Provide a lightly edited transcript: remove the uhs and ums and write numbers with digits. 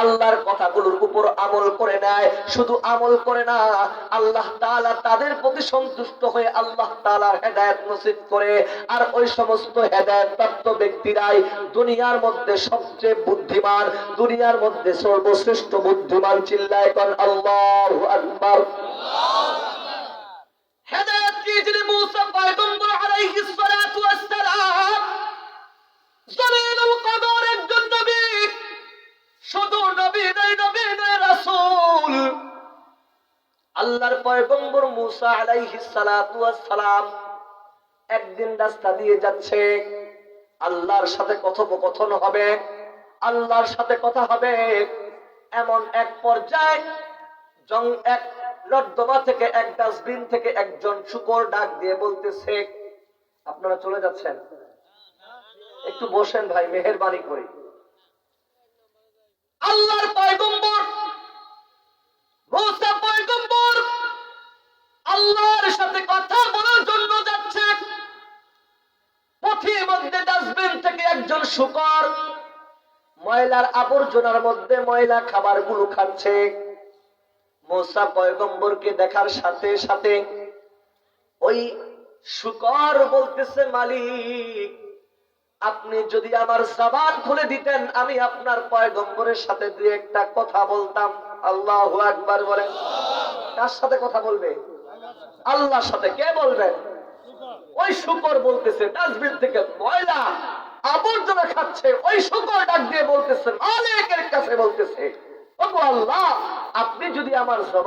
আল্লাহর কথাগুলোর উপর আমল করে নেয়, শুধু আমল করে না, আল্লাহ তাআলা তাদের প্রতি সন্তুষ্ট হয়ে আল্লাহ তাআলার হেদায়েত নসিব করে। আর ওই সমস্ত হেদায়েত প্রাপ্ত ব্যক্তিরাই দুনিয়ার মধ্যে সবচেয়ে বুদ্ধিমান, দুনিয়ার মধ্যে সর্বশ্রেষ্ঠ বুদ্ধিমান। চিল্লায় কোন আল্লাহু আকবার। হেদায়েত দিয়েছিলেন মুসা পয়গম্বর আলাইহিস সালাতু ওয়াস সালাম, জলিলুল কদর একজন নবী, শুধু নবী নয়, নবী নয়, রাসূল। আল্লাহর পয়গম্বর মুসা আলাইহিস সালাতু ওয়াস সালাম একদিন রাস্তা দিয়ে যাচ্ছে, আল্লাহর সাথে কথোপকথন হবে, আল্লাহর সাথে কথা হবে। এমন এক পর্যায়ে এক নর্দমা থেকে, এক ডাস্টবিন থেকে একজন শূকর ডাক দিয়ে বলতেছে, আপনারা চলে যাচ্ছেন, একটু বসেন ভাই, মেহেরবানি করে। আল্লাহর পয়গম্বর মুসা পয়গম্বর আল্লাহর সাথে কথা বলার জন্য যাচ্ছে, পথের মধ্যে ডাস্টবিন থেকে একজন শূকর ময়লার আবর্জনার মধ্যে ময়লা খাবারগুলো খাচ্ছে। মুসা পয়গম্বরকে দেখার সাথে সাথে ওই শূকর বলতেছে, মালিক, আপনি যদি আমার জবান খুলে দিতেন, আমি আপনার পয়গম্বরের সাথে দুই একটা কথা বলতাম। আল্লাহু আকবার বলেন। কার সাথে কথা বলবে? আল্লাহর সাথে। কে বলবেন? ওই শূকর বলতেছে, ডাস্টবিন থেকে ময়লা আবর্জনা খাচ্ছে, ওই শূকর ডাক দিয়ে বলতেছে, মালিকের কাছে বলতেছে, ওগো আল্লাহ, আপনি যদি আমার